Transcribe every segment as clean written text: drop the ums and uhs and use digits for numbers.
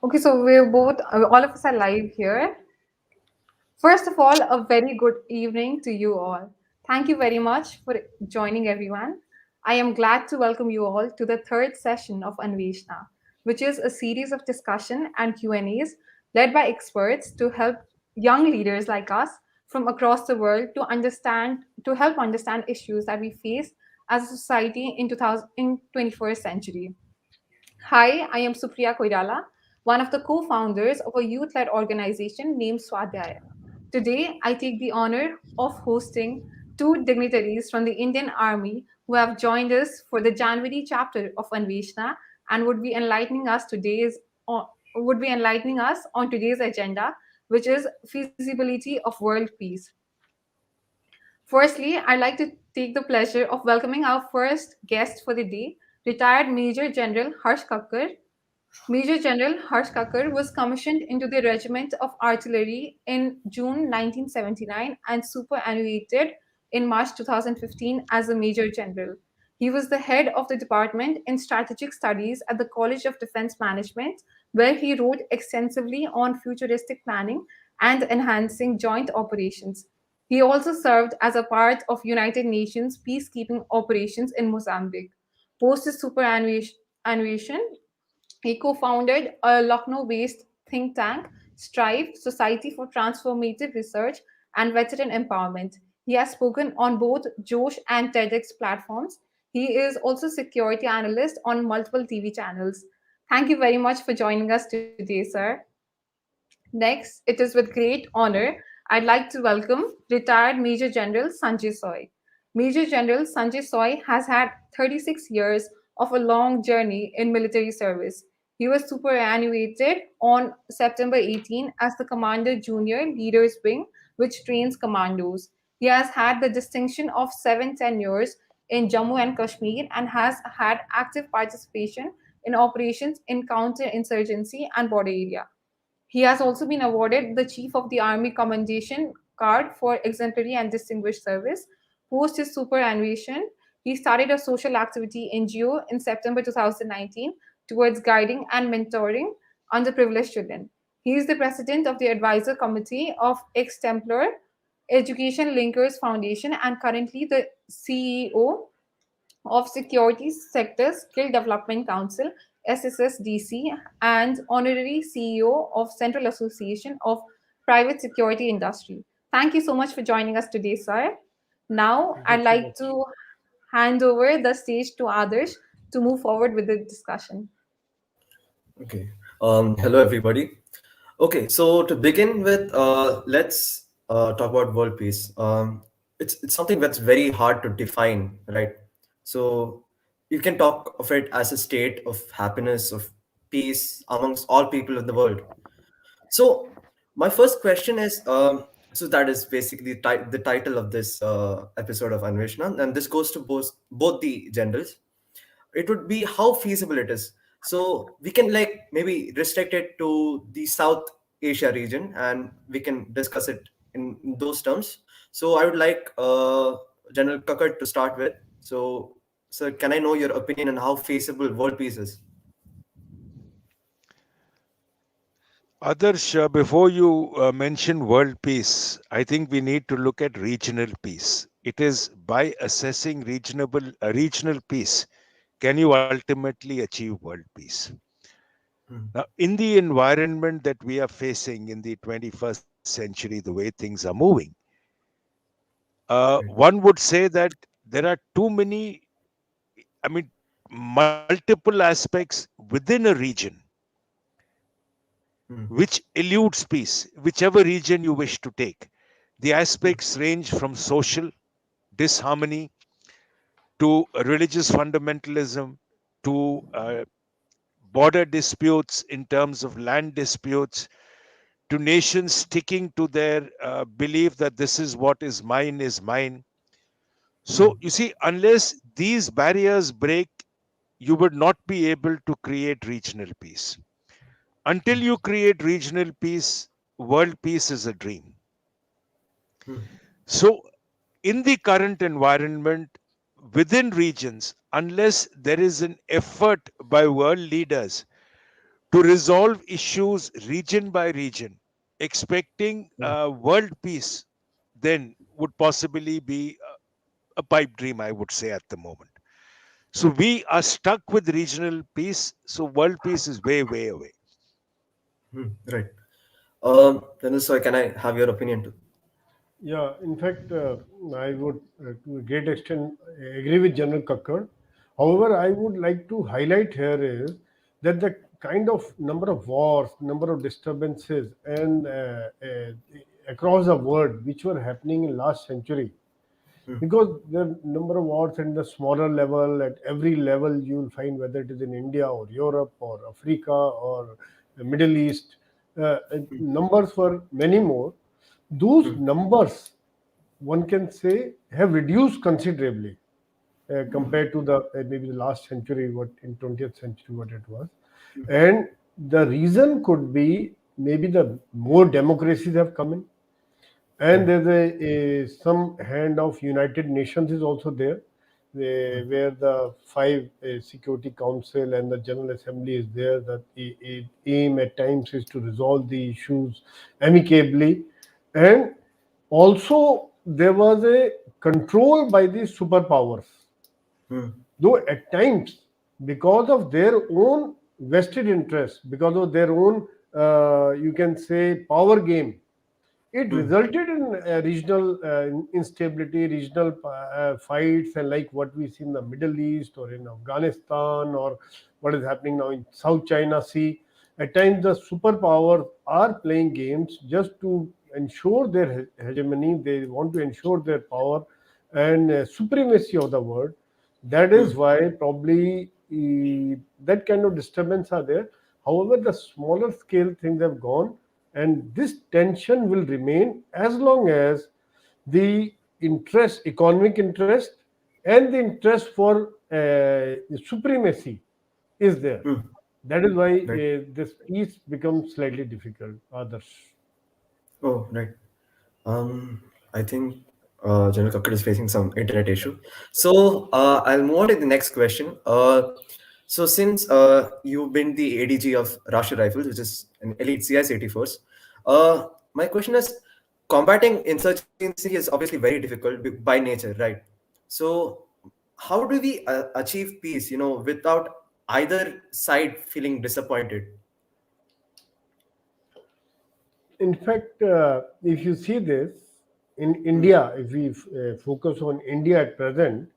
Okay, so we're both, all of us are live here. First of all, a very good evening to you all. Thank you very much for joining everyone. I am glad to welcome you all to the third session of Anveshana, which is a series of discussion and Q&As led by experts to help young leaders like us from across the world to help understand issues that we face as a society in 21st century. Hi, I am Supriya Koirala, one of the co-founders of a youth-led organization named Svadhyaya. Today, I take the honor of hosting two dignitaries from the Indian Army who have joined us for the January chapter of Anveshana and would be enlightening us on today's agenda, which is feasibility of world peace. Firstly, I'd like to take the pleasure of welcoming our first guest for the day, retired Major General Harsh Kakar. Major General Harsh Kakar was commissioned into the Regiment of Artillery in June 1979 and superannuated in March 2015 as a Major General. He was the head of the department in strategic studies at the College of Defense Management, where he wrote extensively on futuristic planning and enhancing joint operations. He also served as a part of United Nations peacekeeping operations in Mozambique. Post his superannuation, he co founded a Lucknow based think tank, Strive Society for Transformative Research and Veteran Empowerment. He has spoken on both Josh and TEDx platforms. He is also security analyst on multiple TV channels. Thank you very much for joining us today, sir. Next, it is with great honor I'd like to welcome retired Major General Sanjay Soi. Major General Sanjay Soi has had 36 years of a long journey in military service. He was superannuated on September 18 as the Commander Junior Leaders Wing, which trains commandos. He has had the distinction of 7 tenures in Jammu and Kashmir and has had active participation in operations in counterinsurgency and border area. He has also been awarded the Chief of the Army Commendation Card for exemplary and distinguished service. Post his superannuation, he started a social activity NGO in September 2019 towards guiding and mentoring underprivileged children. He is the president of the advisor committee of Extemplar Education Linkers Foundation and currently the CEO of Security Sector Skill Development Council SSSDC and honorary CEO of Central Association of Private Security Industry. Thank you so much for joining us today, sir. Now, Thank you I'd so like much. to hand over the stage to Adarsh to move forward with the discussion. Okay. Hello, everybody. Okay, so to begin with, let's talk about world peace. It's something that's very hard to define, right? So you can talk of it as a state of happiness, of peace amongst all people in the world. So my first question is, so that is basically the title of this episode of Anveshana, and this goes to both the genders. It would be how feasible it is. So we can like maybe restrict it to the South Asia region, and we can discuss it in those terms. So I would like General Kakar to start with. So, sir, can I know your opinion on how feasible world peace is? Others, before you mention world peace, I think we need to look at regional peace. It is by assessing regional peace can you ultimately achieve world peace. Hmm. Now, in the environment that we are facing in the 21st century, the way things are moving, Right. one would say that there are too many, I mean, multiple aspects within a region Hmm. which eludes peace, whichever region you wish to take. The aspects range from social disharmony to religious fundamentalism to border disputes in terms of land disputes to nations sticking to their belief that this is what is mine. Hmm. So, you see, unless these barriers break, you would not be able to create regional peace. Until you create regional peace, world peace is a dream. Hmm. So, in the current environment, within regions, unless there is an effort by world leaders to resolve issues region by region. Expecting world peace then would possibly be a pipe dream, I would say, at the moment. So we are stuck with regional peace. So world peace is way, way away. Right. Then so can I have your opinion too? Yeah, in fact, I would, to a great extent, agree with General Kakkar. However, I would like to highlight here is that the kind of number of wars, number of disturbances, and across the world which were happening in last century, because the number of wars at the smaller level, at every level, you will find whether it is in India or Europe or Africa or the Middle East, numbers were many more. Those numbers, one can say, have reduced considerably compared to the maybe the last century, what in 20th century, what it was. And the reason could be maybe the more democracies have come in, and Right. there's some hand of United Nations is also there, where the five Security Council and the General Assembly is there. That aim at times is to resolve the issues amicably, and also there was a control by the superpowers, Hmm. though at times, because of their own vested interest, because of their own you can say power game, it resulted in regional instability, regional fights, and like what we see in the Middle East or in Afghanistan, or what is happening now in South China Sea. At times, the superpowers are playing games just to ensure their hegemony. They want to ensure their power and supremacy of the world. That is why probably that kind of disturbance are there. However, the smaller scale things have gone, and this tension will remain as long as the interest, economic interest, and the interest for supremacy is there. That is why Right. this peace becomes slightly difficult. Others. Oh, right. I think General Kakkar is facing some internet issue. So I'll move on to the next question. So since you've been the ADG of Rashtriya Rifles, which is an elite CI-80 force, my question is, combating insurgency is obviously very difficult by nature, right? So how do we achieve peace, without either side feeling disappointed? In fact, if you see this in India, if we focus on India at present,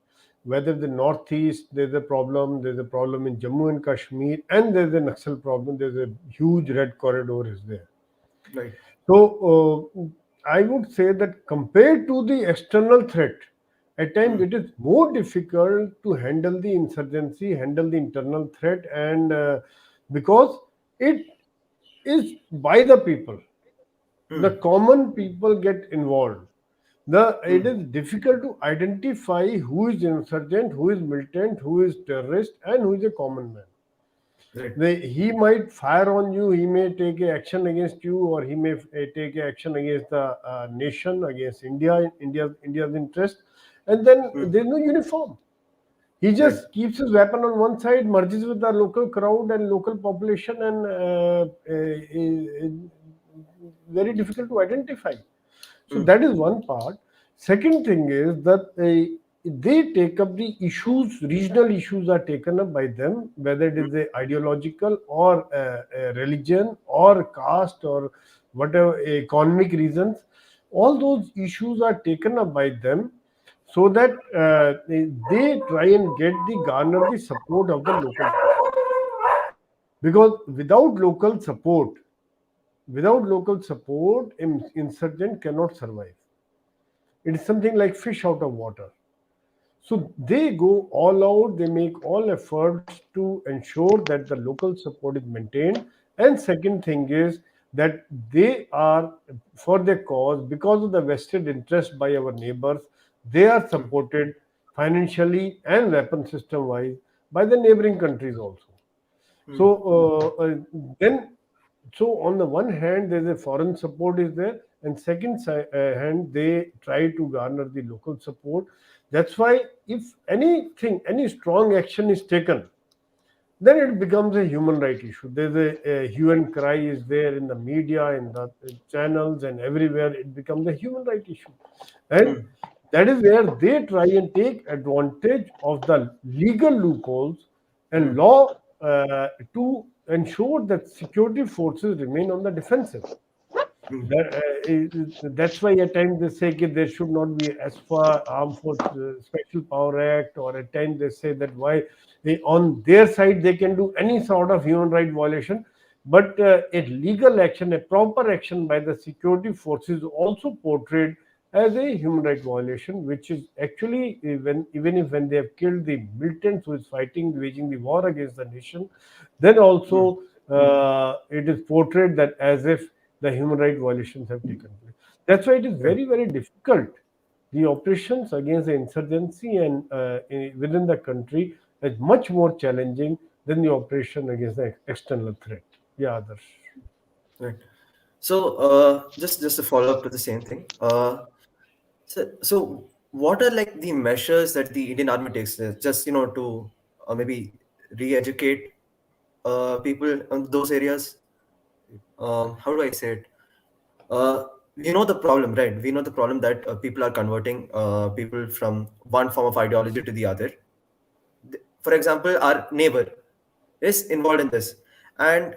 whether the northeast there's a problem in Jammu and Kashmir, and there's a Naxal problem. There's a huge red corridor is there. Right. So I would say that compared to the external threat, at times it is more difficult to handle the insurgency, handle the internal threat, and because it is by the people, the common people get involved. It is difficult to identify who is insurgent, who is militant, who is terrorist, and who is a common man. Right. He might fire on you, he may take a action against you, or he may take a action against the nation, against India's interest, and then there's no uniform. He Right. just keeps his weapon on one side, merges with the local crowd and local population, and very difficult to identify. So that is one part. Second thing is that they take up the issues, regional issues are taken up by them, whether it is a ideological or a religion or caste or whatever economic reasons. All those issues are taken up by them, so that they try and get the garner the support of the local people. Because without local support, insurgent cannot survive. It is something like fish out of water. So they go all out, they make all efforts to ensure that the local support is maintained. And second thing is that they are, for their cause, because of the vested interest by our neighbors, they are supported financially and weapon system wise by the neighboring countries also. So so on the one hand, there's a foreign support is there, and second hand, they try to garner the local support. That's why if anything, any strong action is taken, then it becomes a human right issue. There's a hue and cry is there in the media, in the channels, and everywhere. It becomes a human right issue, and mm, that is where they try and take advantage of the legal loopholes and mm, law to ensure that security forces remain on the defensive. mm, That's why at times they say that there should not be as far Armed Force Special Power Act, or at times they say that why on their side they can do any sort of human right violation, but a legal action, a proper action by the security forces also portrayed as a human right violation, which is actually when even if when they have killed the militants who is fighting, waging the war against the nation, then mm, also it is portrayed that as if the human right violations have taken place. That's why it is yeah, very, very difficult. The operations against the insurgency and within the country is much more challenging than the operation against the external threat. Yeah, others. right. So, just to follow up to the same thing. So what are like the measures that the Indian Army takes, just to maybe re-educate people on those areas? How do I say it? We know the problem, right? We know the problem that people are converting people from one form of ideology to the other. For example, our neighbor is involved in this, and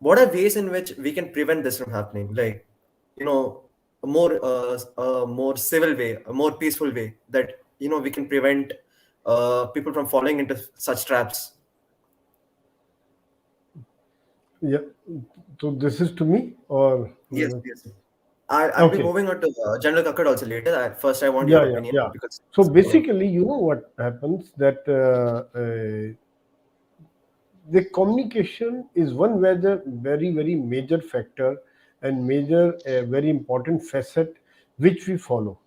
what are ways in which we can prevent this from happening? Like, a more civil way, a more peaceful way that we can prevent people from falling into such traps. Yeah. So this is to me, or Yes, yes. I'll be okay. moving on to General Kakad also later. First, I want your Yeah, yeah, opinion yeah. because So it's follow. basically, you know what happens that the communication is one major, very, very major factor and major, very important facet which we follow.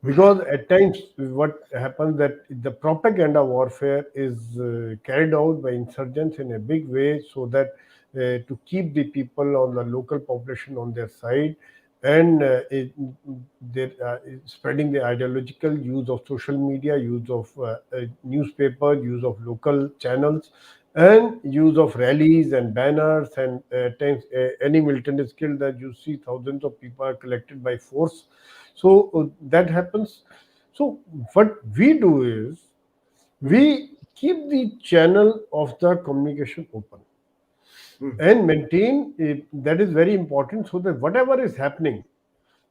Hmm, Because at times what happens that the propaganda warfare is carried out by insurgents in a big way, so that to keep the people on the local population on their side, and they're spreading the ideological use of social media, use of newspaper, use of local channels, and use of rallies and banners, and at times any militant is killed, that you see thousands of people are collected by force. So that happens. So what we do is hmm, we keep the channel of the communication open hmm, and maintain it. That is very important, so that whatever is happening,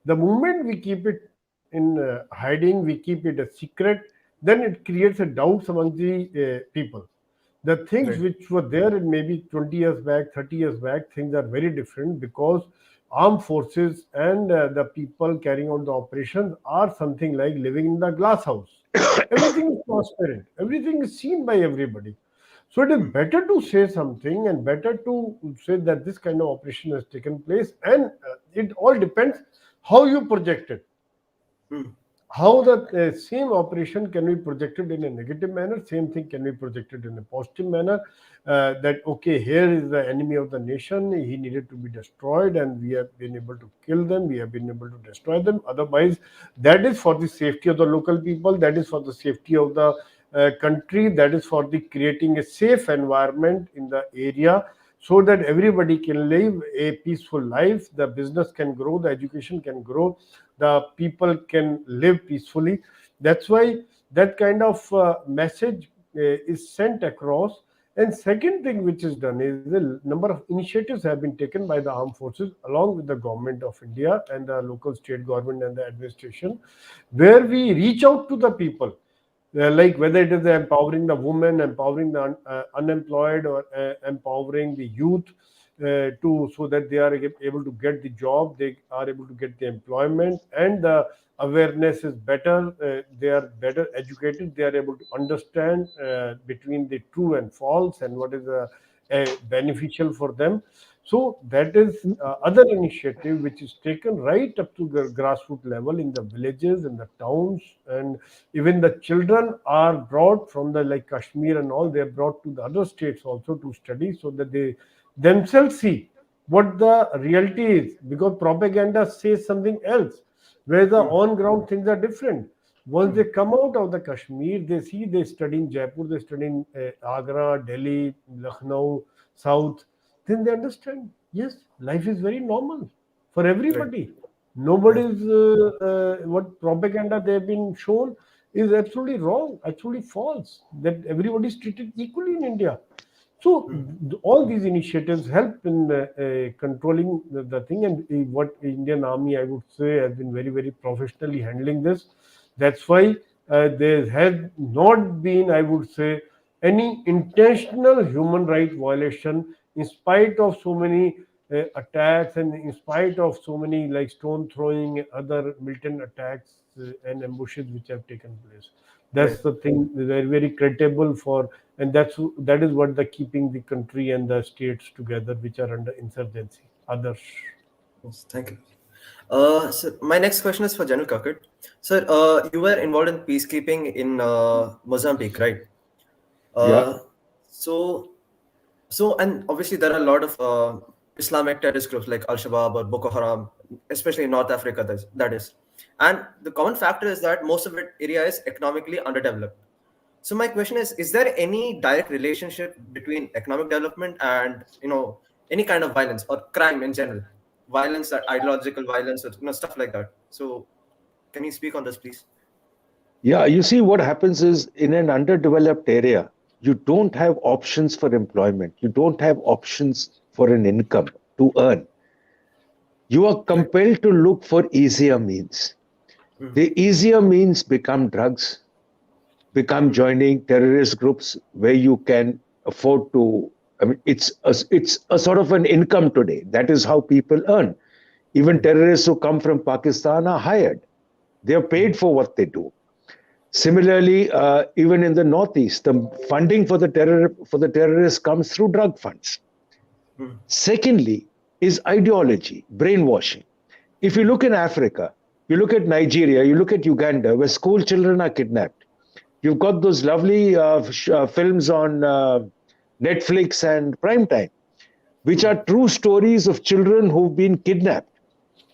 the moment we keep it in hiding, we keep it a secret, then it creates a doubts among the people. The things right. which were there in maybe 20 years back, 30 years back, things are very different, because armed forces and the people carrying out the operations are something like living in the glass house. Everything is transparent, everything is seen by everybody. So it is Hmm, better to say something, and better to say that this kind of operation has taken place, and it all depends how you project it. hmm, How the same operation can be projected in a negative manner, same thing can be projected in a positive manner. That okay, here is the enemy of the nation, he needed to be destroyed, and we have been able to kill them, we have been able to destroy them. Otherwise, that is for the safety of the local people, that is for the safety of the country, that is for the creating a safe environment in the area, so that everybody can live a peaceful life, the business can grow, the education can grow, the people can live peacefully. That's why that kind of message is sent across. And second thing which is done is the number of initiatives have been taken by the armed forces along with the government of India and the local state government and the administration, where we reach out to the people, like whether it is empowering the women, empowering the unemployed, or empowering the youth, to so that they are able to get the job, they are able to get the employment, and the awareness is better, they are better educated, they are able to understand between the true and false, and what is beneficial for them. So that is other initiative which is taken right up to the grassroots level in the villages, in the towns, and even the children are brought from the like Kashmir and all, they are brought to the other states also to study, so that they themselves see what the reality is, because propaganda says something else, where the hmm, on ground things are different. Once they come out of the Kashmir, they see, they study in Jaipur, they study in Agra, Delhi, Lucknow, South, then they understand, yes, life is very normal for Right. everybody. Right. Nobody's, what propaganda they have been shown is absolutely wrong, actually false, that everybody is treated equally in India. So all these initiatives help in controlling the thing, and what Indian Army, I would say, has been very, very professionally handling this. That's why there has not been, I would say, any intentional human right violation, in spite of so many attacks, and in spite of so many like stone throwing, other militant attacks and ambushes which have taken place. Right. That's the thing, very, very credible for, and that is what the keeping the country and the states together which are under insurgency. Others. Yes, thank you. So my next question is for General Kakar. Sir, you were involved in peacekeeping in Mozambique, right? Yeah. Uh, so, and obviously there are a lot of Islamic terrorist groups like Al Shabaab or Boko Haram, especially in North Africa. That is, and the common factor is that most of it area is economically underdeveloped. So my question is there any direct relationship between economic development and any kind of violence or crime in general, violence, ideological violence, or stuff like that? So can you speak on this, please? Yeah, you see, what happens is in an underdeveloped area, you don't have options for employment. You don't have options for an income to earn. You are Right. compelled to look for easier means. The easier means become drugs, become joining terrorist groups where you can afford to. I mean, it's a sort of an income today. That is how people earn. Even terrorists who come from Pakistan are hired. They are paid for what they do. Similarly, even in the Northeast, the funding for the terrorists comes through drug funds. Secondly, is ideology, brainwashing. If you look in Africa, you look at Nigeria, you look at Uganda, where school children are kidnapped. You've got those lovely films on Netflix and Primetime, which are true stories of children who've been kidnapped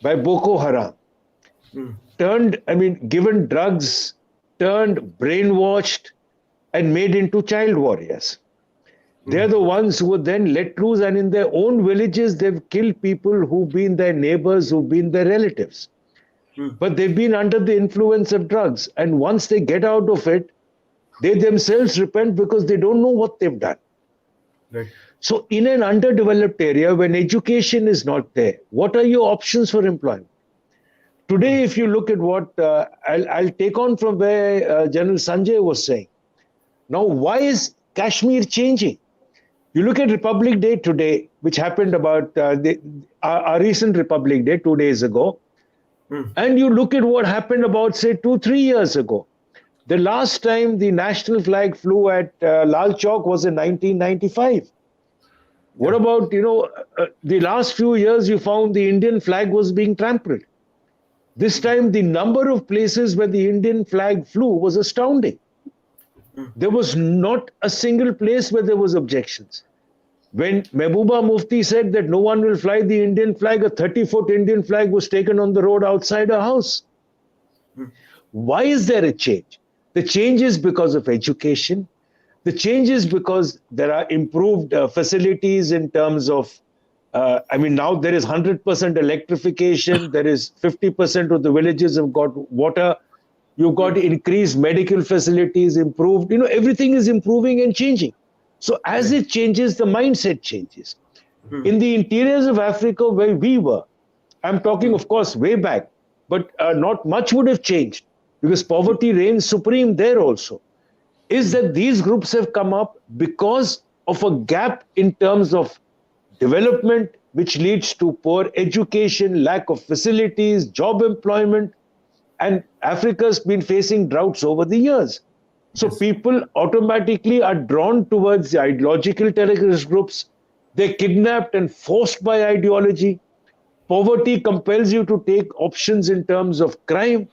by Boko Haram, given drugs, turned brainwashed, and made into child warriors. They're the ones who were then let loose, and in their own villages, they've killed people who've been their neighbors, who've been their relatives. But they've been under the influence of drugs. And once they get out of it, they themselves repent because they don't know what they've done. Right. So, in an underdeveloped area, when education is not there, what are your options for employment? Today, if you look at what I'll take on from where General Sanjay was saying. Now, why is Kashmir changing? You look at Republic Day today, which happened about our recent Republic Day 2 days ago, and you look at what happened about, say, 2-3 years ago. The last time the national flag flew at Lal Chowk was in 1995. What about, the last few years you found the Indian flag was being trampled. This time, the number of places where the Indian flag flew was astounding. There was not a single place where there was objections. When Mehbooba Mufti said that no one will fly the Indian flag, a 30-foot Indian flag was taken on the road outside her house. Why is there a change? The change is because of education. The change is because there are improved facilities in terms of, now there is 100% electrification. There is 50% of the villages have got water. You've got increased medical facilities, improved, everything is improving and changing. So as it changes, the mindset changes. In the interiors of Africa where we were, I'm talking, of course, way back, but not much would have changed because poverty reigns supreme there also, is that these groups have come up because of a gap in terms of development, which leads to poor education, lack of facilities, job employment, and Africa's been facing droughts over the years. So people automatically are drawn towards the ideological terrorist groups. They're kidnapped and forced by ideology. Poverty compels you to take options in terms of crime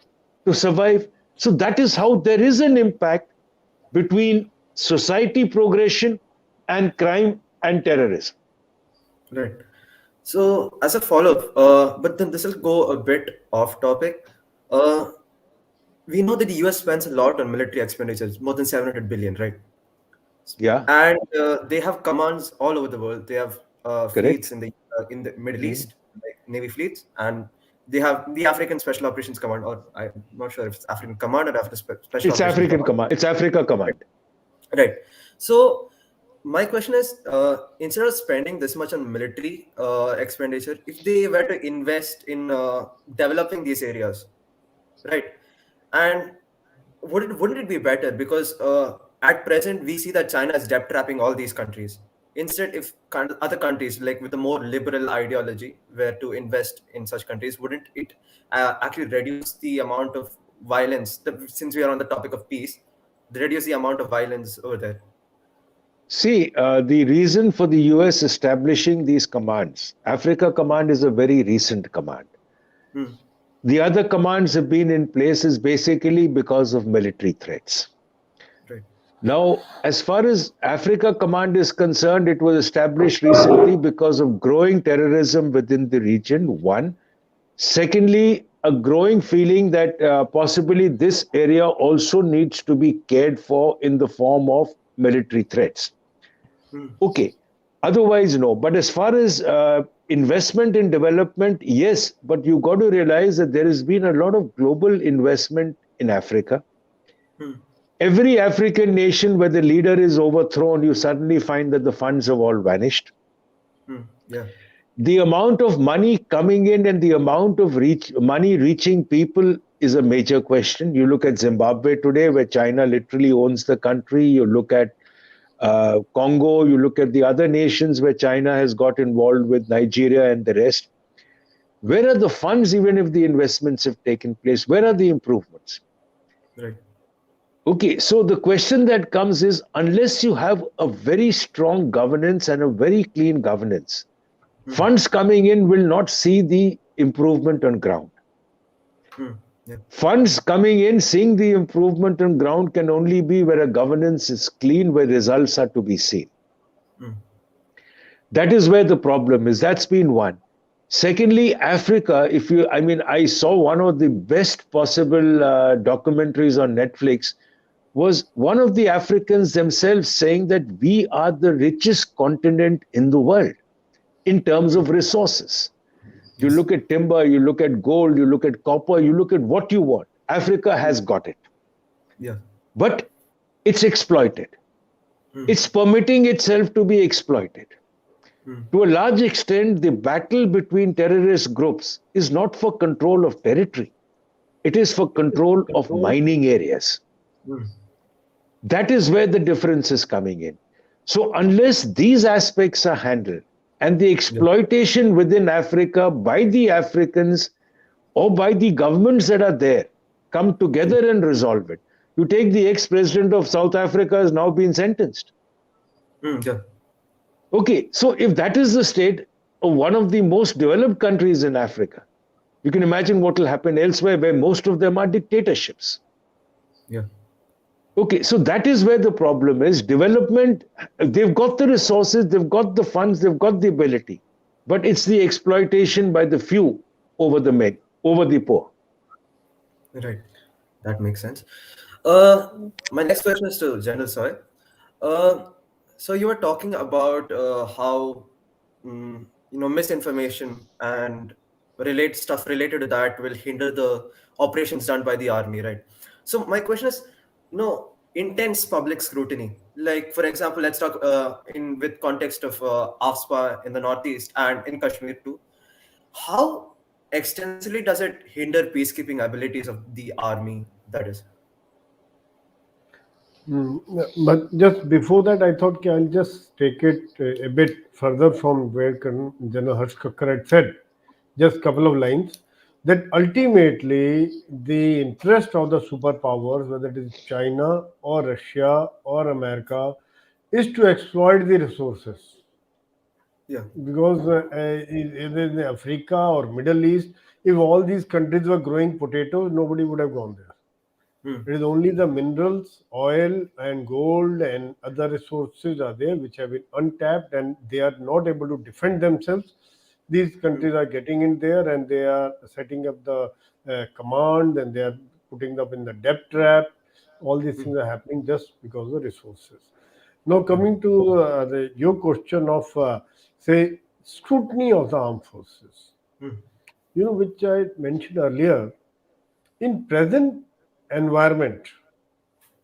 to survive. So that is how there is an impact between society progression and crime and terrorism. Right. So, as a follow-up, but then this will go a bit off topic. Uh, we know that the US spends a lot on military expenditures, more than 700 billion, right? Yeah, And they have commands all over the world. They have fleets correct. in the Middle Mhm. East, like Navy fleets, and they have the African Special Operations Command, or I'm not sure if it's African Command or African Special It's Operations African Command. command. It's Africa Right. command. Right. So my question is, instead of spending this much on military expenditure, if they were to invest in developing these areas, right? And wouldn't it be better? Because at present we see that China is debt trapping all these countries. Instead, if other countries like with a more liberal ideology were to invest in such countries, wouldn't it actually reduce the amount of violence? Since we are on the topic of peace, reduce the amount of violence over there. See, the reason for the US establishing these commands, Africa Command is a very recent command. Hmm. The other commands have been in place is basically because of military threats. Right. Now, as far as Africa Command is concerned, it was established recently because of growing terrorism within the region, one. Secondly, a growing feeling that possibly this area also needs to be cared for in the form of military threats. Hmm. Okay, otherwise, no. But as far as investment in development, yes, but you got to realize that there has been a lot of global investment in Africa. Hmm. Every African nation where the leader is overthrown, you suddenly find that the funds have all vanished. Hmm. Yeah. The amount of money coming in and the amount of money reaching people is a major question. You look at Zimbabwe today, where China literally owns the country. You look at Congo, you look at the other nations where China has got involved with Nigeria and the rest. Where are the funds, even if the investments have taken place? Where are the improvements? Right. Okay, so the question that comes is unless you have a very strong governance and a very clean governance, Hmm. funds coming in will not see the improvement on ground. Hmm. Yeah. Funds coming in, seeing the improvement on ground can only be where a governance is clean, where results are to be seen. Hmm. That is where the problem is. That's been one. Secondly, Africa, I mean, I saw one of the best possible documentaries on Netflix was one of the Africans themselves saying that we are the richest continent in the world in terms Hmm. of resources. You Yes. look at timber, you look at gold, you look at copper, you look at what you want. Africa Hmm. has got it, Yeah. but it's exploited. Hmm. It's permitting itself to be exploited. Hmm. To a large extent, the battle between terrorist groups is not for control of territory, it is for control of mining areas. Hmm. That is where the difference is coming in. So, unless these aspects are handled and the Yeah. exploitation within Africa by the Africans or by the governments that are there come together and resolve it. You take the ex president of South Africa has now been sentenced. Hmm. Yeah. Okay, so if that is the state of one of the most developed countries in Africa, you can imagine what will happen elsewhere where most of them are dictatorships. Yeah. Okay, so that is where the problem is. Development, they've got the resources, they've got the funds, they've got the ability, but it's the exploitation by the few over the many, over the poor. Right. That makes sense. Uh, my next question is to General Soy. Uh, so you were talking about how misinformation and relate stuff related to that will hinder the operations done by the army, right? So my question is, intense public scrutiny. Like for example, let's talk in with context of AFSPA in the Northeast and in Kashmir too. How extensively does it hinder peacekeeping abilities of the army? That is. But just before that, I thought I'll just take it a bit further from where General Harsh Kakkar had said, just a couple of lines, that ultimately the interest of the superpowers, whether it is China or Russia or America, is to exploit the resources. Yeah. Because either in Africa or Middle East, if all these countries were growing potatoes, nobody would have gone there. Hmm. It is only the minerals, oil, and gold and other resources are there which have been untapped and they are not able to defend themselves. These Hmm. countries are getting in there and they are setting up the command and they are putting them in the debt trap. All these things are happening just because of the resources. Now, coming to your question of, say, scrutiny of the armed forces, which I mentioned earlier, in present environment,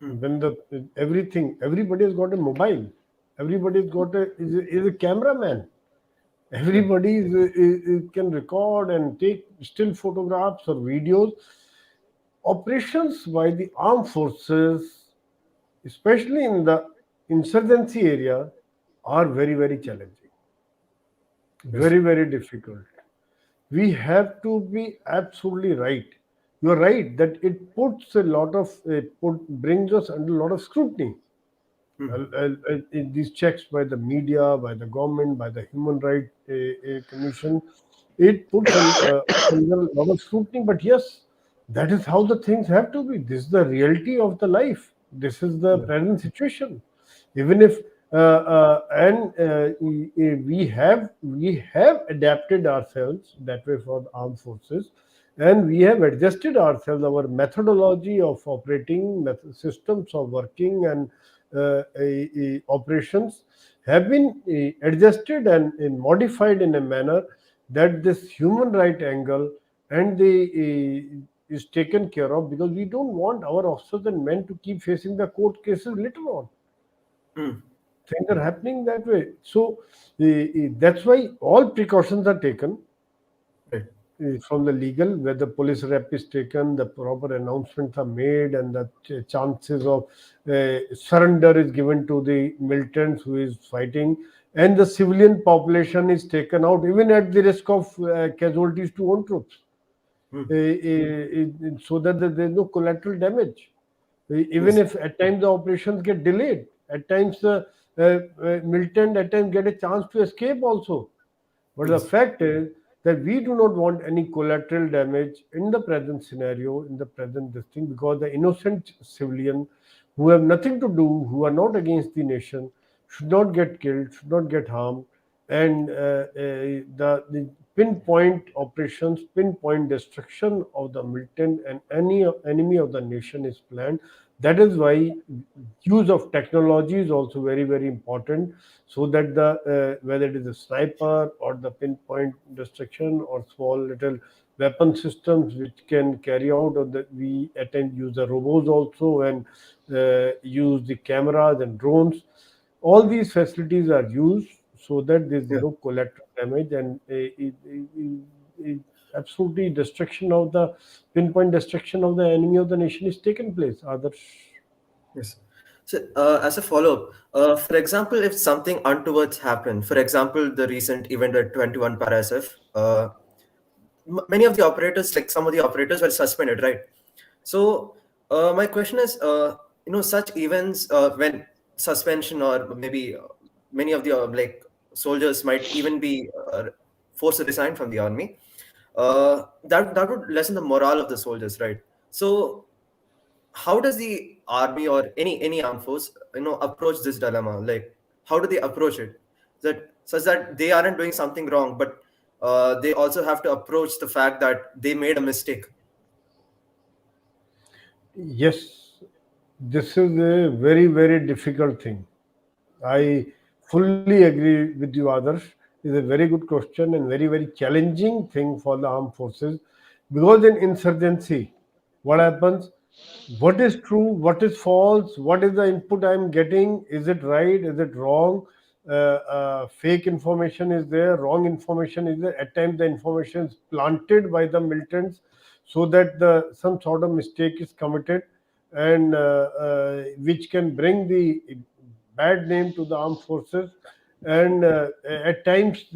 when the everybody has got a mobile, everybody's got is a cameraman. Everybody can record and take still photographs or videos. Operations by the armed forces, especially in the insurgency area, are very, very challenging, Yes. very, very difficult. We have to be absolutely right. You're right that it puts a lot of brings us under a lot of scrutiny. These checks by the media, by the government, by the Human Rights Commission, it puts under a lot of scrutiny. But yes, that is how the things have to be. This is the reality of the life. This is the present situation. Even if we have adapted ourselves that way for the armed forces, and we have adjusted ourselves, our methodology of operating, systems of working, and operations have been adjusted and modified in a manner that this human right angle and the is taken care of, because we don't want our officers and men to keep facing the court cases later on. Things are happening that way. So that's why all precautions are taken Right. from the legal, where the police rep is taken, the proper announcements are made, and the chances of surrender is given to the militants who is fighting, and the civilian population is taken out, even at the risk of casualties to own troops, so that there is no collateral damage. Even Yes. if at times the operations get delayed, at times the militant at times get a chance to escape also. But the Yes. fact is that we do not want any collateral damage in the present scenario, in the present this thing, because the innocent civilian who have nothing to do, who are not against the nation, should not get killed, should not get harmed, and the pinpoint operations, pinpoint destruction of the militant and any enemy of the nation is planned. That is why use of technology is also very, very important, so that the whether it is a sniper or the pinpoint destruction or small little weapon systems which can carry out, or that we attend use the robots also, and use the cameras and drones. All these facilities are used so that there is Yeah. no collateral damage, and absolutely destruction of the pinpoint destruction of the enemy of the nation is taken place. Others. Yes. So, as a follow-up, for example, if something untoward happened, for example, the recent event at 21 Parasif, many of the operators, like some of the operators, were suspended, right? So, my question is, such events, when suspension or maybe many of the like soldiers might even be forced to resign from the army, that would lessen the morale of the soldiers, right? So, how does the army or any armed force approach this dilemma? Like, how do they approach it, that such that they aren't doing something wrong, but they also have to approach the fact that they made a mistake? Yes, this is a very, very difficult thing. I fully agree with you, others. It's a very good question and very, very challenging thing for the armed forces, because in insurgency, what happens? What is true? What is false? What is the input I'm getting? Is it right? Is it wrong? Fake information is there, wrong information is there. At times, the information is planted by the militants so that some sort of mistake is committed, and which can bring the bad name to the armed forces. And at times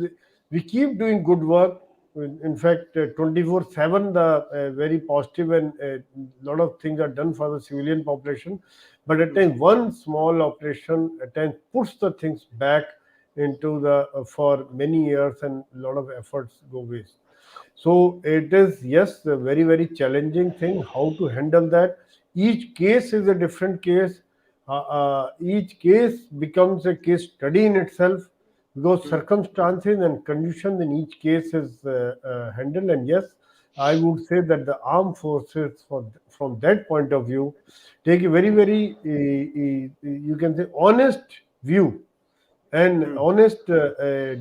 we keep doing good work. In fact, 24/7 the very positive, and a lot of things are done for the civilian population. But at times one small operation at times puts the things back into the for many years, and a lot of efforts go waste. So it is, yes, a very, very challenging thing how to handle that. Each case is a different case. Each case becomes a case study in itself, because circumstances and conditions in each case is handled. And yes, I would say that the armed forces, from that point of view, take a very, very, you can say, honest view and Hmm. honest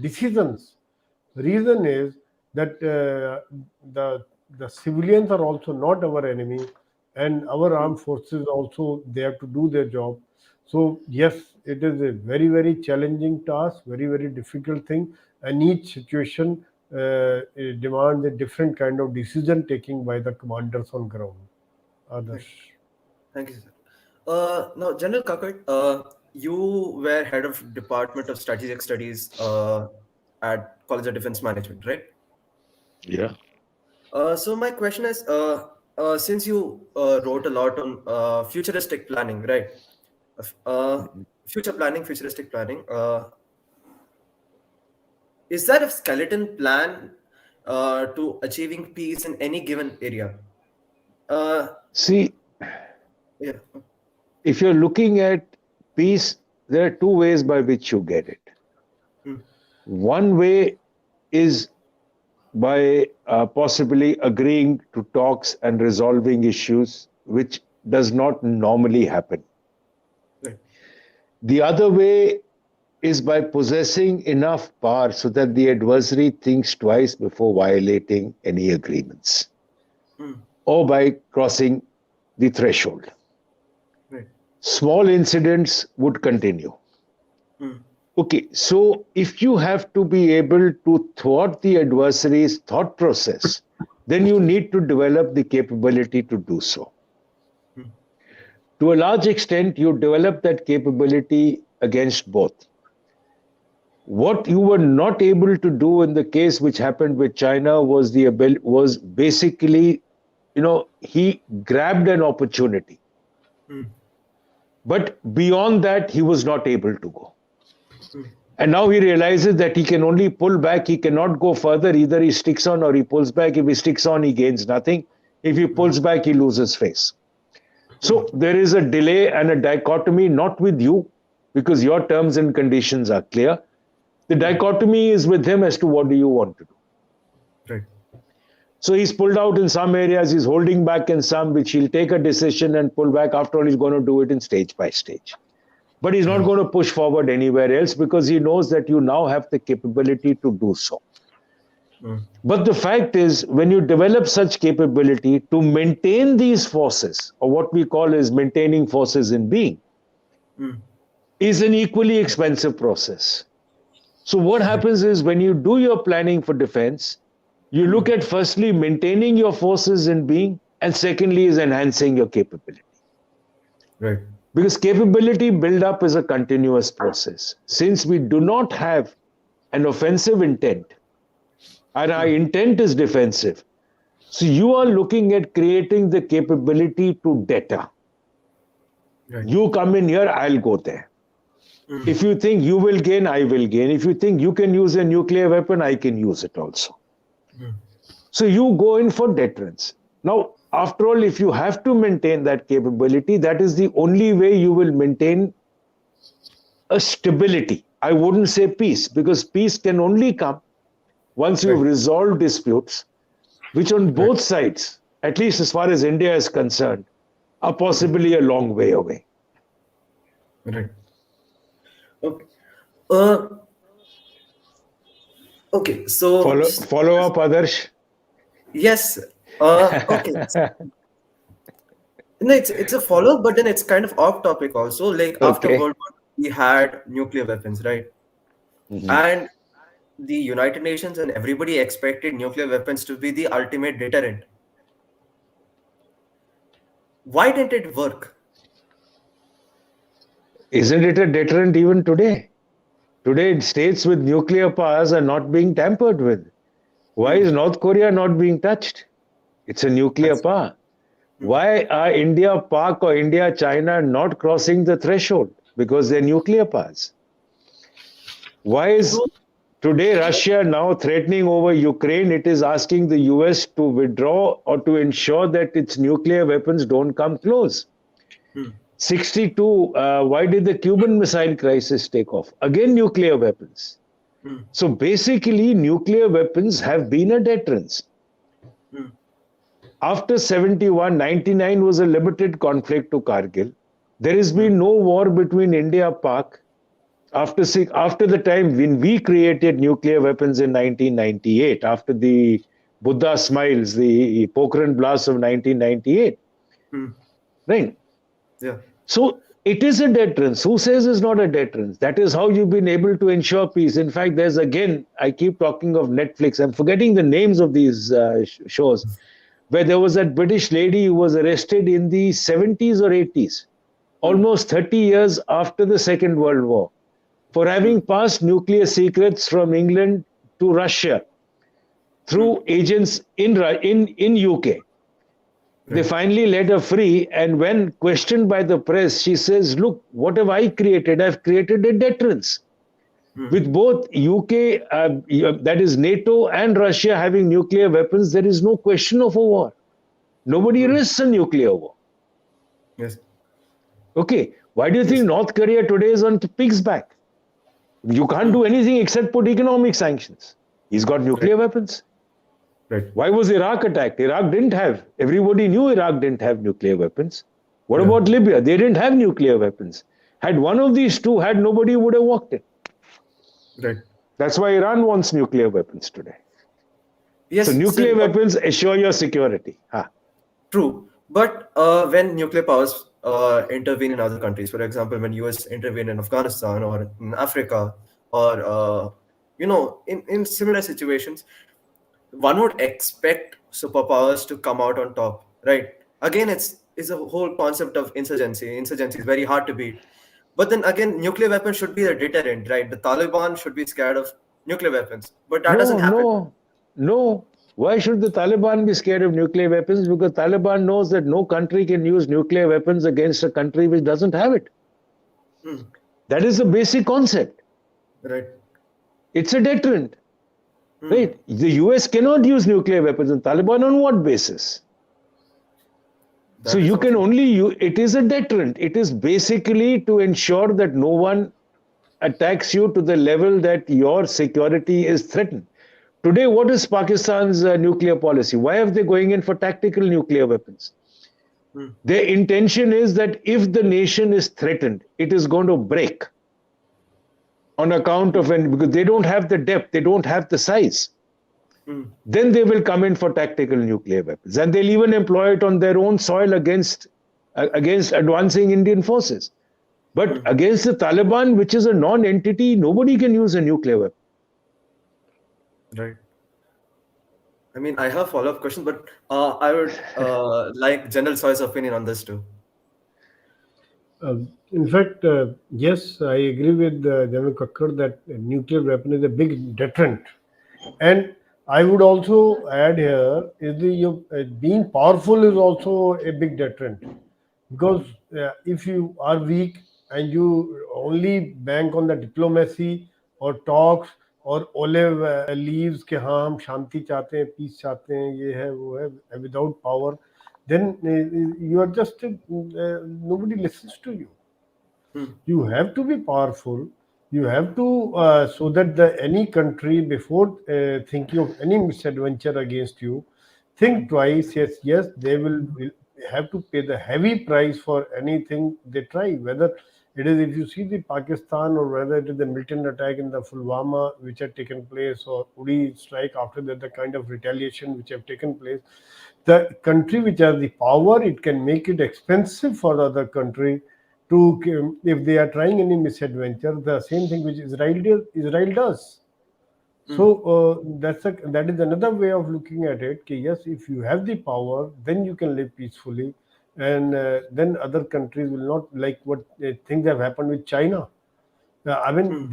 decisions. Reason is that the the civilians are also not our enemy, and our Hmm. armed forces also, they have to do their job. So yes, it is a very, very challenging task, very, very difficult thing, and each situation demands a different kind of decision taking by the commanders on ground. Others. Right. Thank you, sir. Now, General Kakar, you were head of Department of Strategic Studies at College of Defense Management, right? Yeah. So my question is, since you wrote a lot on futuristic planning, right? Mhm. Futuristic planning, is there a skeleton plan to achieving peace in any given area? Uh, See, yeah. if you're looking at peace, there are two ways by which you get it. Hmm. One way is by possibly agreeing to talks and resolving issues, which does not normally happen. Right. The other way is by possessing enough power so that the adversary thinks twice before violating any agreements, Hmm. or by crossing the threshold. Right. Small incidents would continue. Hmm. Okay, so if you have to be able to thwart the adversary's thought process, then you need to develop the capability to do so. Hmm. To a large extent, you develop that capability against both. What you were not able to do in the case which happened with China was basically, he grabbed an opportunity, Hmm. but beyond that, he was not able to go. Hmm. And now he realizes that he can only pull back. He cannot go further. Either he sticks on or he pulls back. If he sticks on, he gains nothing. If he Hmm. pulls back, he loses face. Hmm. So there is a delay and a dichotomy, not with you, because your terms and conditions are clear. The Hmm. dichotomy is with him as to what do you want to do. Right. So he's pulled out in some areas, he's holding back in some, which he'll take a decision and pull back. After all, he's going to do it in stage by stage. But he's not Right. going to push forward anywhere else because he knows that you now have the capability to do so. Hmm. But the fact is, when you develop such capability to maintain these forces, or what we call as maintaining forces in being, Hmm. is an equally expensive process. So, what Right. happens is when you do your planning for defense, you Hmm. look at firstly maintaining your forces in being, and secondly is enhancing your capability. Right. Because capability build up is a continuous process. Since we do not have an offensive intent, and our Hmm. intent is defensive, so you are looking at creating the capability to deter. Right. You come in here, I'll go there. Hmm. If you think you will gain, I will gain. If you think you can use a nuclear weapon, I can use it also. Hmm. So you go in for deterrence. Now, after all, if you have to maintain that capability, that is the only way you will maintain a stability. I wouldn't say peace, because peace can only come once you've Right. resolved disputes, which on Right. both sides, at least as far as India is concerned, are Hmm. possibly a long way away. Right. Okay. Uh, okay. So Follow up, Adarsh. yes. Okay. No, it's a follow, but then it's kind of off topic also. Like after Okay. World War, we had nuclear weapons, right? Mhm. And the United Nations and everybody expected nuclear weapons to be the ultimate deterrent. Why didn't it work? Isn't it a deterrent even today? Today, states with nuclear powers are not being tampered with. Why Hmm. is North Korea not being touched? It's a nuclear That's power. hmm. Why are India, Pak, or India, China not crossing the threshold? Because they're nuclear powers. Why is So today Russia now threatening over Ukraine? It is asking the US to withdraw or to ensure that its nuclear weapons don't come close. hmm. 62, why did the Cuban Missile Crisis take off? Again, nuclear weapons. Hmm. So basically, nuclear weapons have been a deterrence. Hmm. after 71, 99 was a limited conflict to Kargil. There has been no war between India and Pak after the time when we created nuclear weapons in 1998, after the Buddha Smiles, the Pokhran blast of 1998. Right? Yeah. So it is a deterrence. Who says it's not a deterrence? That is how you've been able to ensure peace. In fact, there's again, I keep talking of Netflix. I'm forgetting the names of these shows, where there was that British lady who was arrested in the 70s or 80s, almost 30 years after the Second World War, for having passed nuclear secrets from England to Russia through agents in UK. They finally let her free, and when questioned by the press, she says, "Look, what have I created? I've created a deterrence. With both UK, that is NATO, and Russia having nuclear weapons, there is no question of a war. Nobody risks a nuclear war." Yes. Okay, why do you think Yes. North Korea today is on pig's back? You can't do anything except put economic sanctions. He's got nuclear weapons. Right. Why was Iraq attacked? Iraq didn't have. Everybody knew Iraq didn't have nuclear weapons. What about Libya? They didn't have nuclear weapons. Had one of these two had, nobody would have walked in. Right. That's why Iran wants nuclear weapons today. Yes. So nuclear Still, weapons assure your security. true. But when nuclear powers intervene in other countries, for example, when US intervene in Afghanistan or in Africa, or in similar situations, one would expect superpowers to come out on top, right? Again, it's a whole concept of insurgency. Insurgency is very hard to beat. But then again, nuclear weapons should be a deterrent, right? The Taliban should be scared of nuclear weapons, but that doesn't happen. No. Why should the Taliban be scared of nuclear weapons? Because Taliban knows that no country can use nuclear weapons against a country which doesn't have it. That is the basic concept. Right. It's a deterrent. Right? The US cannot use nuclear weapons, and Taliban on what basis? So you can only it is a deterrent. It is basically to ensure that no one attacks you to the level that your security is threatened. Today, what is Pakistan's nuclear policy? Why are they going in for tactical nuclear weapons? Their intention is that if the nation is threatened, it is going to break on account of, because they don't have the depth, they don't have the size. Then they will come in for tactical nuclear weapons, and they'll even employ it on their own soil against advancing Indian forces. But against the Taliban, which is a non-entity, nobody can use a nuclear weapon. Right. I mean, I have follow-up questions, but I would like General Soi's opinion on this too. In fact, yes, I agree with General Kakkar that a nuclear weapon is a big deterrent. And I would also add here is being powerful is also a big deterrent, because if you are weak and you only bank on the diplomacy or talks or olive leaves के हाँ हम शांति चाहते हैं, peace चाहते हैं, ये है वो है, without power, then you are just nobody listens to you. You have to be powerful. You have to so that any country, before thinking of any misadventure against you, think twice. Yes, they will have to pay the heavy price for anything they try. Whether it is, if you see the Pakistan, or whether it is the militant attack in the Pulwama which had taken place, or Uri strike after that, the kind of retaliation which have taken place, the country which has the power, it can make it expensive for the other country to, if they are trying any misadventure, the same thing which Israel does. So that is another way of looking at it. Yes, if you have the power, then you can live peacefully, and then other countries will not, like what things have happened with China. I mean,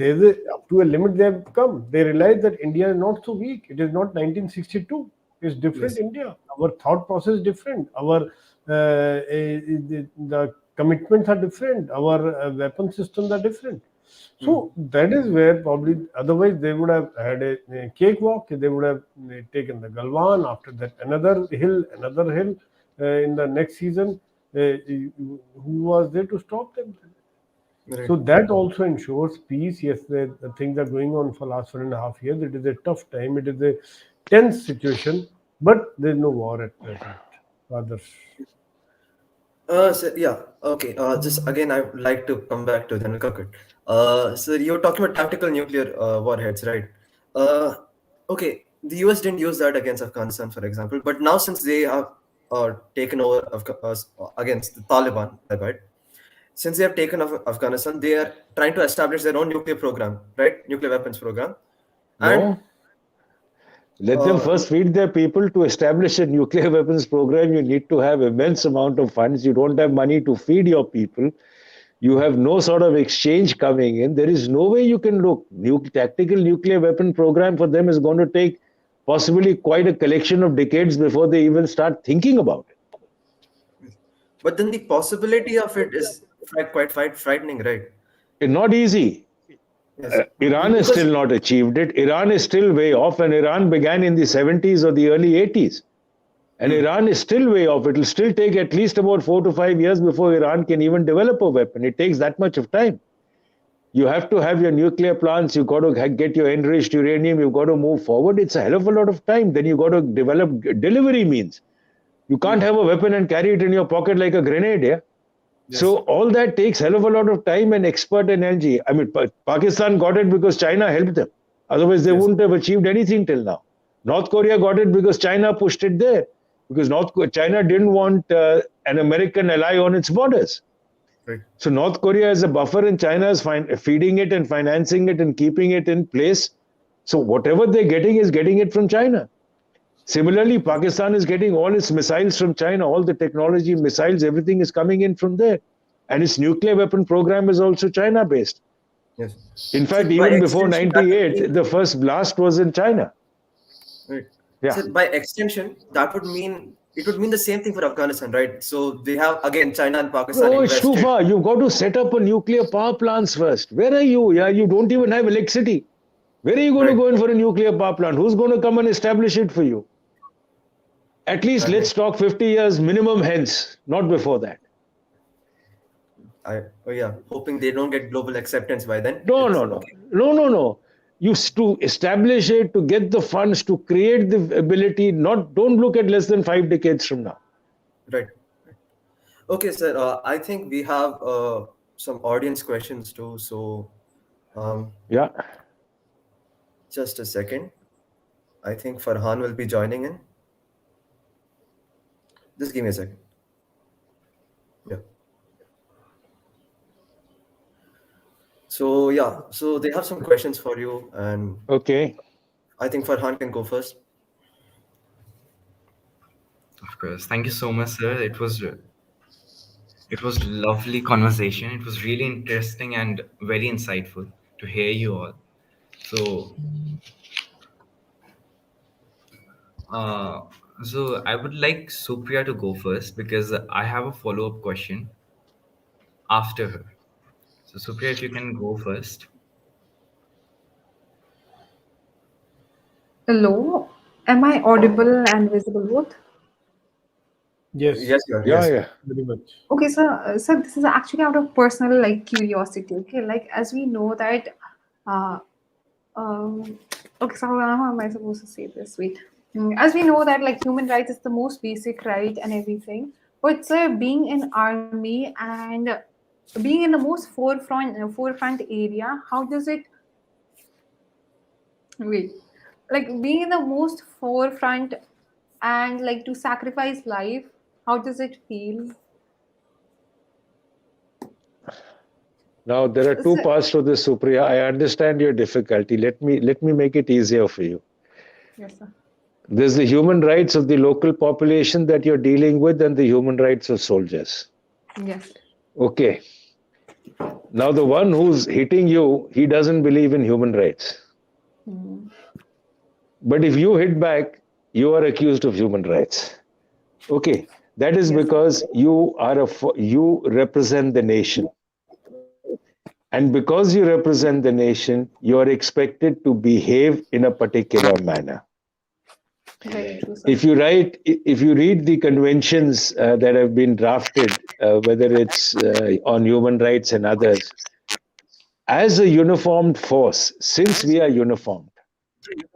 up to a limit they have come. They realize that India is not so weak. It is not 1962. It's different India. Our thought process is different. Our the commitments are different. Our weapon systems are different. So that is where probably otherwise they would have had a cakewalk. They would have taken the Galwan. After that, another hill. In the next season, who was there to stop them? Right. So that also ensures peace. Yes, the things are going on for last 1.5 years. It is a tough time. It is a tense situation, but there is no war at present. others. So yeah, okay. Just again, I would like to come back to General Kakar. So you're talking about tactical nuclear warheads, right? Uh, okay, the US didn't use that against Afghanistan, for example, but now since they have taken over against the Taliban, right? Since they have taken over Afghanistan, they are trying to establish their own nuclear program, right? Nuclear weapons program, and No, let them uh, first feed their people. To establish a nuclear weapons program, you need to have immense amount of funds. You don't have money to feed your people. You have no sort of exchange coming in. There is no way you can look. Tactical nuclear weapon program for them is going to take possibly quite a collection of decades before they even start thinking about it. but then the possibility of it is quite frightening, right? It's not easy. Yes, Iran has because still not achieved it. Iran is still way off, and Iran began in the 70s or the early 80s. And Iran is still way off. It will still take at least about 4 to 5 years before Iran can even develop a weapon. It takes that much of time. You have to have your nuclear plants. You've got to get your enriched uranium. You've got to move forward. It's a hell of a lot of time. Then you've got to develop delivery means. You can't have a weapon and carry it in your pocket like a grenade, yeah? yes, So all that takes hell of a lot of time and expert energy. I mean, Pakistan got it because China helped them. Otherwise, they yes, wouldn't have achieved anything till now. North Korea got it because China pushed it there. Because China didn't want an American ally on its borders. right. So North Korea is a buffer, and China is feeding it and financing it and keeping it in place. So whatever they're getting is getting it from China. Similarly, Pakistan is getting all its missiles from China, all the technology, missiles, everything is coming in from there. And its nuclear weapon program is also China based. Yes. In So fact, by even before extension, that would mean 98, the first blast was in China. right. Yeah. So by extension, that would mean it would mean the same thing for Afghanistan, right? So they have again China and Pakistan No, it's too invested. far. You've got to set up a nuclear power plants first. Where are you? Yeah, you don't even have electricity. Where are you going to Right. go in for a nuclear power plant? Who's going to come and establish it for you? At least I let's talk 50 years minimum hence, not before that. oh yeah, hoping they don't get global acceptance by then. No, It's no, no, okay. no, no, no. You to establish it, to get the funds, to create the ability. Not don't look at less than 5 decades from now. Right. Okay, sir. I think we have some audience questions too. So Yeah. just a second. I think Farhan will be joining in. Just give me a second. Yeah. So yeah, so they have some questions for you, and Okay. I think Farhan can go first. Of course. Thank you so much, sir. It was lovely conversation. It was really interesting and very insightful to hear you all. So, uh, so I would like Supriya to go first because I have a follow-up question after her. So, Supriya, if you can go first. Hello, am I audible and visible both? Yes, Yes, you are. Yeah, Yes. yeah. very much. Okay, so this is actually out of personal like curiosity. Okay, like as we know that, uh, um, okay, so how am I supposed to say this? Wait, as we know that like human rights is the most basic right and everything, but being in army and being in the most forefront area, how does it wait? Like being in the most forefront and like to sacrifice life, how does it feel? Now there are two So, parts to this, Supriya. I understand your difficulty. Let me make it easier for you. yes, sir. There's the human rights of the local population that you're dealing with, and the human rights of soldiers. Yes. Okay. Now the one who's hitting you, he doesn't believe in human rights. Mm. But if you hit back, you are accused of human rights. Okay, that is Yes, sir. because you represent the nation, and because you represent the nation, you are expected to behave in a particular manner. Very true, sir. If you read the conventions that have been drafted, whether it's on human rights and others, as a uniformed force, since we are uniformed,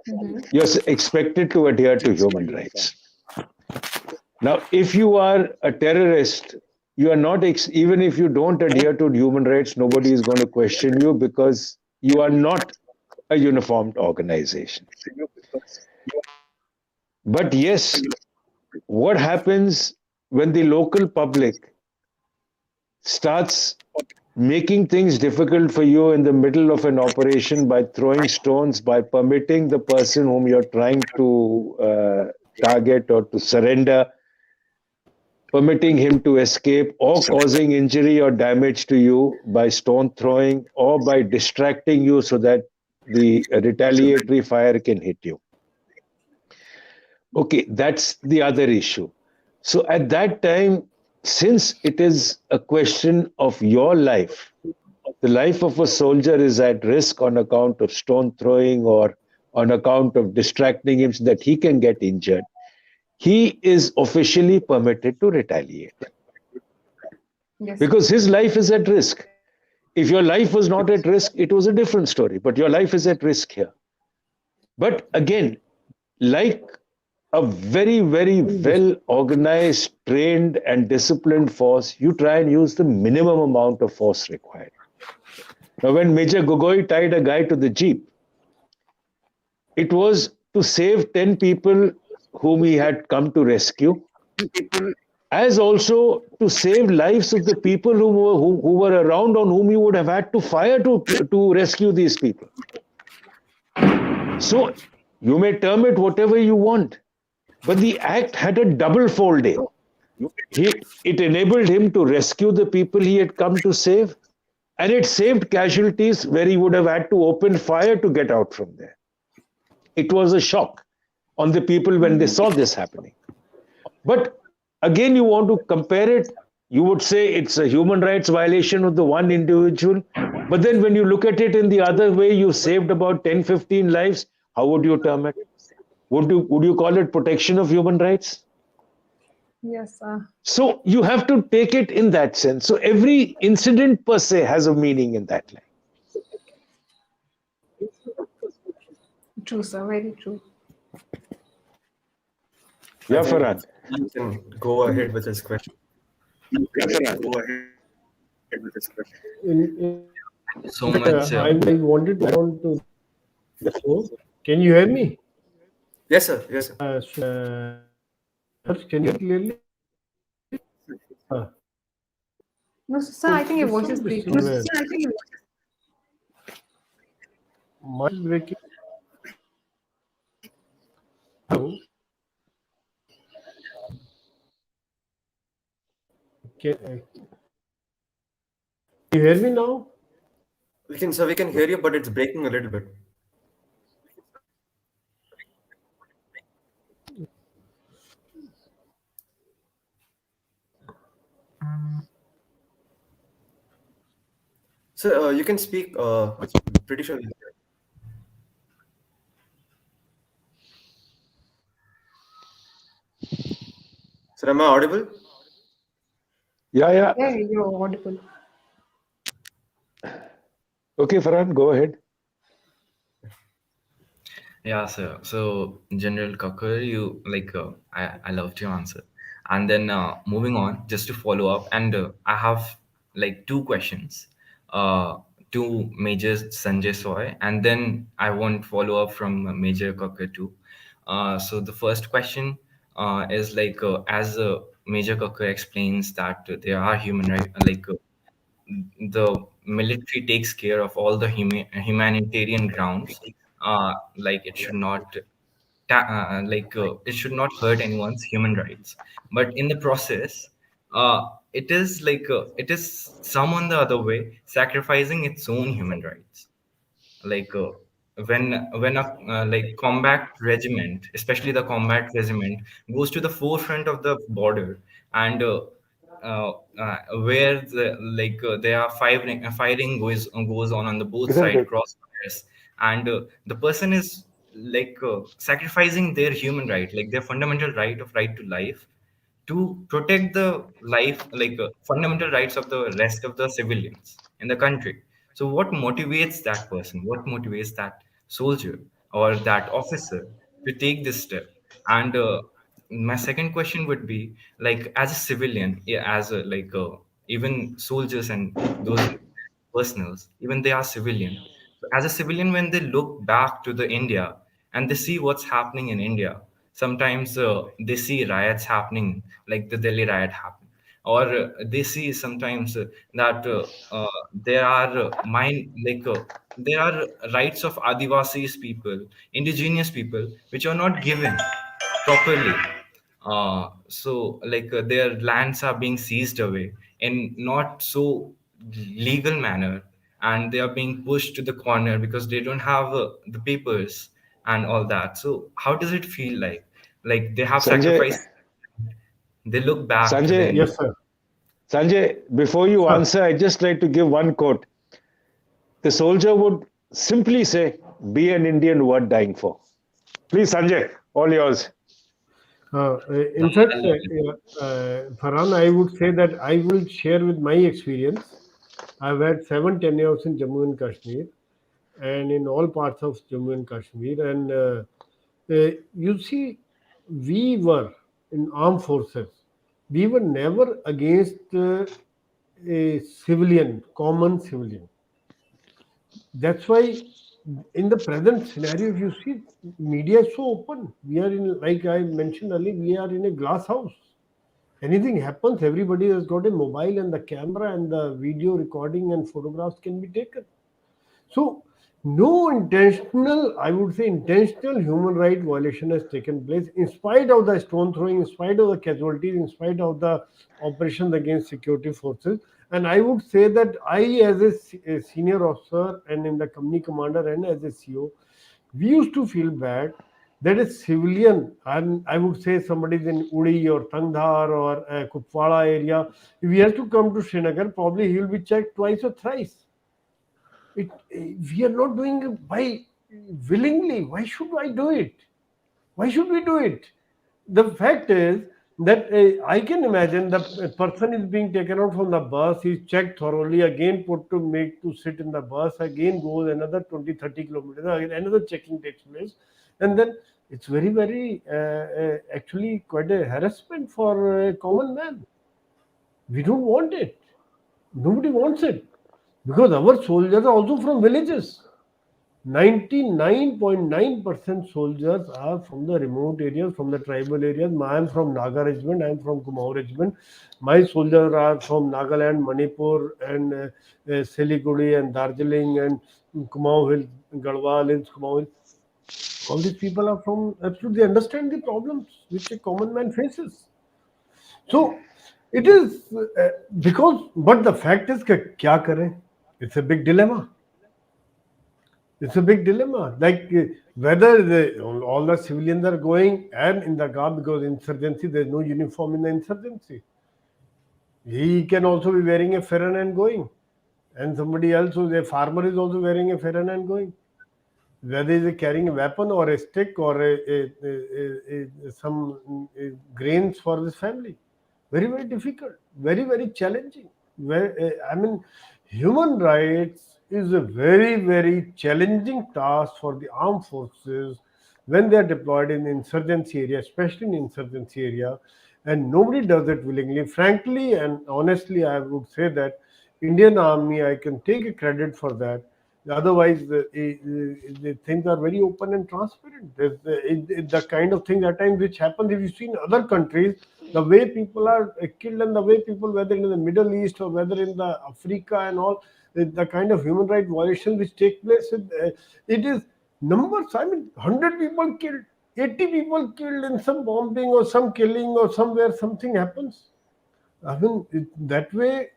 Mm-hmm. you're expected to adhere to human rights. Now, if you are a terrorist, you are not, even if you don't adhere to human rights, nobody is going to question you because you are not a uniformed organization. But yes, what happens when the local public starts making things difficult for you in the middle of an operation by throwing stones, by permitting the person whom you're trying to target or to surrender, permitting him to escape, or causing injury or damage to you by stone throwing or by distracting you so that the retaliatory fire can hit you. Okay, that's the other issue. So at that time, since it is a question of your life, the life of a soldier is at risk on account of stone throwing or on account of distracting him so that he can get injured. He is officially permitted to retaliate Yes. because his life is at risk. If your life was not at risk, it was a different story, but your life is at risk here. But again, like a very, very well organized, trained, and disciplined force, you try and use the minimum amount of force required. Now, when Major Gogoi tied a guy to the jeep, it was to save 10 people whom he had come to rescue, as also to save lives of the people who were around on whom he would have had to fire to rescue these people. So you may term it whatever you want, but the act had a double fold aim. It enabled him to rescue the people he had come to save, and it saved casualties where he would have had to open fire to get out from there. It was a shock on the people when they saw this happening. But again, you want to compare it, you would say it's a human rights violation of the one individual. But then when you look at it in the other way, you saved about 10, 15 lives. How would you term it? Would you call it protection of human rights? Yes. So you have to take it in that sense. So every incident per se has a meaning in that line. True, sir. Very true. I Yeah, think Farhan. you can go ahead with his question. So much. I wanted to on to the show. Can you hear me? Yes, sir. Yes, sir. Can you hear clearly? Uh, No, sir, I think your voice is some breaking. disturbance. My is breaking. Hello? Can you hear me now? We can hear you, but it's breaking a little bit. So you can speak. Pretty sure. Sir, am I audible? Yeah, yeah. Yeah, you're audible. Okay, Farhan, go ahead. Yeah, sir. So, General Kakar, you like, I loved your answer. And then moving on, just to follow up, and I have like two questions to Major Sanjay Soi, and then I want follow up from Major Kakar too. So, the first question is like, as Major Kakar explains that there are human rights, like, the military takes care of all the humanitarian grounds, like it should not it should not hurt anyone's human rights, but in the process it is someone the other way sacrificing its own human rights, like when a like combat regiment, especially the combat regiment, goes to the forefront of the border, and uh, where there are firing goes on the both Isn't side it? crossfires, and the person is sacrificing their human right, like their fundamental right of right to life, to protect the life, fundamental rights of the rest of the civilians in the country. So what motivates that person, what motivates that soldier or that officer to take this step? And my second question would be, like, as a civilian, yeah, as a, like, even soldiers and those personals, even they are civilian. So as a civilian, when they look back to the India and they see what's happening in India, sometimes they see riots happening, like the Delhi riot happened, or they see sometimes that there are there are rights of Adivasis people, indigenous people, which are not given properly. So, like, their lands are being seized away in not so legal manner, and they are being pushed to the corner because they don't have the papers and all that. So how does it feel like? Like, they have Sanjay, sacrificed, they look back to the Sanjay, India. Yes, sir. Sanjay, before you Sir. answer, I just like to give one quote. The soldier would simply say, "Be an Indian worth dying for." Please, Sanjay, all yours. In fact, Farhan, I would say that I will share with my experience. I've had 7 tenures in Jammu and Kashmir and in all parts of Jammu and Kashmir. And you see, we were in armed forces. We were never against a civilian, common civilian. That's why, in the present scenario, if you see, media is so open. We are in, like I mentioned earlier, we are in a glass house. Anything happens, everybody has got a mobile and the camera and the video recording and photographs can be taken. So, no intentional, I would say, intentional human right violation has taken place in spite of the stone throwing, in spite of the casualties, in spite of the operations against security forces. And I would say that I, as a senior officer and in the company commander and as a CO, we used to feel bad that a civilian, and I would say somebody is in Uri or Tangdhar or Kupwara area, if he has to come to Srinagar, probably he will be checked twice or thrice. We are not doing it by willingly. Why should I do it? Why should we do it? The fact is that I can imagine the person is being taken out from the bus, he's checked thoroughly, again put to make to sit in the bus, again goes another 20-30 kilometers, again another checking takes place, and then it's very, very actually quite a harassment for a common man. We don't want it. Nobody wants it because our soldiers are also from villages. 99.9% soldiers are from the remote areas, from the tribal areas. I am from Naga Regiment, I am from Kumaon Regiment. My soldiers are from Nagaland, Manipur, and Siliguri, and Darjeeling, and Kumaon Hill, Garhwal Hills, Kumaon Hill. All these people are from absolutely understand the problems which a common man faces. So it is because, but the fact is, kya kare? It's a big dilemma. It's a big dilemma. Like whether all the civilians are going and in the guard because insurgency, there's no uniform in the insurgency. He can also be wearing a ferran and going. And somebody else who's a farmer is also wearing a ferran and going. Whether he's carrying a weapon or a stick or some grains for his family. Very, very difficult. Very, very challenging. I mean, human rights is a very, very challenging task for the armed forces when they are deployed in insurgency area, especially in insurgency area, and nobody does it willingly. Frankly and honestly, I would say that Indian Army, I can take a credit for that. Otherwise, the things are very open and transparent. The kind of things at times which happens if you see in other countries, the way people are killed and the way people, whether in the Middle East or whether in the Africa and all, the kind of human rights violations which take place, it is numbers. I mean, 100 people killed, 80 people killed in some bombing or some killing or somewhere something happens. I mean, that way,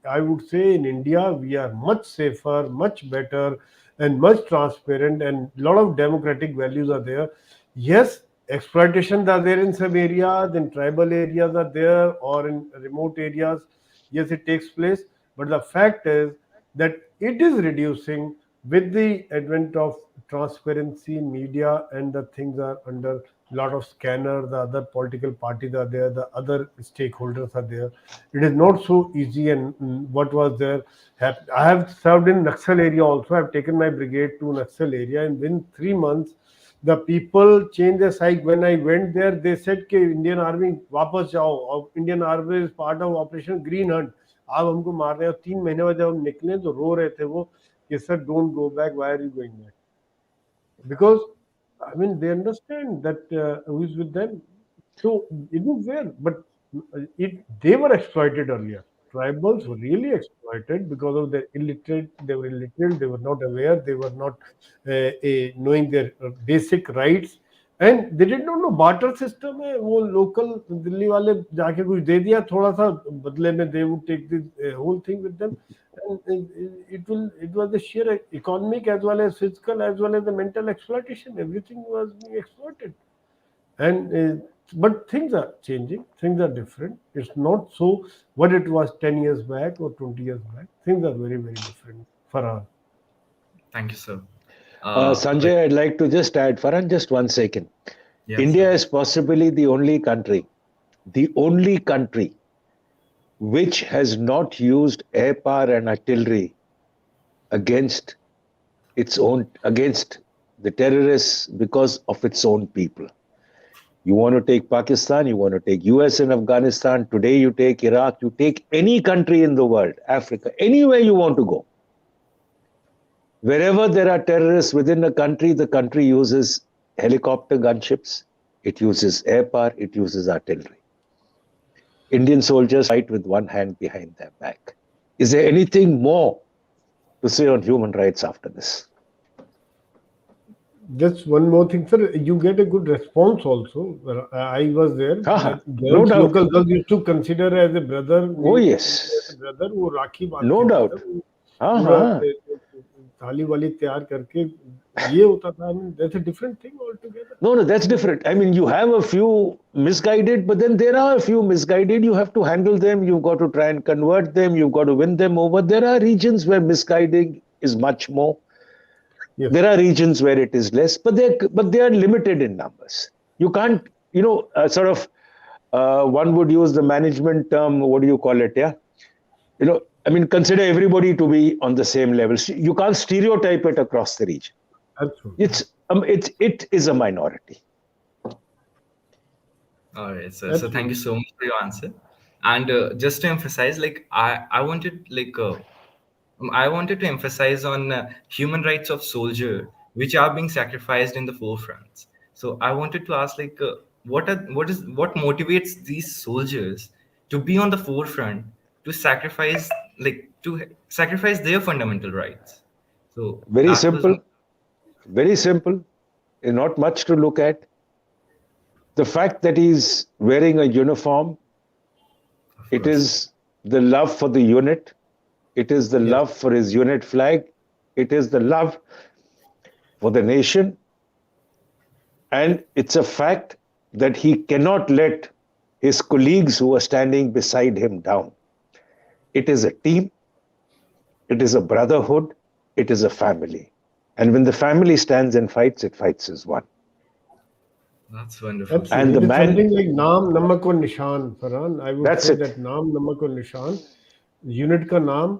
I would say in India, we are much safer, much better, and much transparent, and a lot of democratic values are there. Yes, exploitations are there in some areas, in tribal areas are there, or in remote areas. Yes, it takes place, but the fact is that it is reducing with the advent of transparency, media, and the things are under lot of scanner, the other political parties are there, the other stakeholders are there. It is not so easy. And what was there, I have served in Naxal area also. I have taken my brigade to Naxal area, and within 3 months The people change their psyche. When I went there, they said कि Indian Army वापस जाओ, और Indian Army is part of Operation Green Hunt. आप हमको मार रहे हो. 3 महीने बाद जब हम निकले तो रो रहे थे वो कि sir don't go back. Why are you going back? Because I mean they understand that who is with them. So it was there, but they were exploited earlier. Tribals were really exploited because of their illiterate. They were illiterate. They were not aware. They were not knowing their basic rights, and they did not know barter system है. वो local Delhi वाले जाके कुछ दे दिया थोड़ा सा बदले में, they would take the whole thing with them. And it was the sheer economic as well as physical as well as the mental exploitation. Everything was being exploited. And but things are changing, things are different. It's not so what it was 10 years back or 20 years back. Things are very, very different. Farhan. Thank you, sir. Sanjay, I'd like to just add, Farhan, just 1 second. Yes, India sir. is possibly the only country which has not used air power and artillery against against the terrorists because of its own people. You want to take Pakistan, you want to take US and Afghanistan, today you take Iraq, you take any country in the world, Africa, anywhere you want to go. Wherever there are terrorists within the country uses helicopter gunships, it uses air power, it uses artillery. Indian soldiers fight with one hand behind their back. Is there anything more to say on human rights after this? Just one more thing, sir. You get a good response also. I was there. No Girls, doubt. local girls used to consider as a brother. Oh, yes. As a brother, वो राखी बांधते No थे, doubt. sir. पूरा थाली वाली तैयार करके ये होता था. I mean, that's a different thing altogether. No, that's different. I mean, you have a few misguided, but then there are a few misguided. You have to handle them. You've got to try and convert them. You've got to win them over. There are regions where misguiding is much more. Yes. There are regions where it is less, but they are limited in numbers. You can't, one would use the management term. What do you call it? Yeah, I mean, consider everybody to be on the same level. You can't stereotype it across the region. Absolutely. It is a minority. All right, sir. So thank you so much for your answer. And just to emphasize, I wanted to emphasize on human rights of soldier, which are being sacrificed in the forefronts. So I wanted to ask, what motivates these soldiers to be on the forefront to sacrifice, their fundamental rights? So Very that was simple. Very simple. Not much to look at. The fact that he's wearing a uniform, it is the love for the unit. It is the love for his unit flag. It is the love for the nation. And it's a fact that he cannot let his colleagues who are standing beside him down. It is a team. It is a brotherhood. It is a family. And when the family stands and fights, it fights as one. That's wonderful. Absolutely. And the It is man, something like नाम नमक और निशान, Farhan. I would That's say it. that नाम नमक और निशान, unit का नाम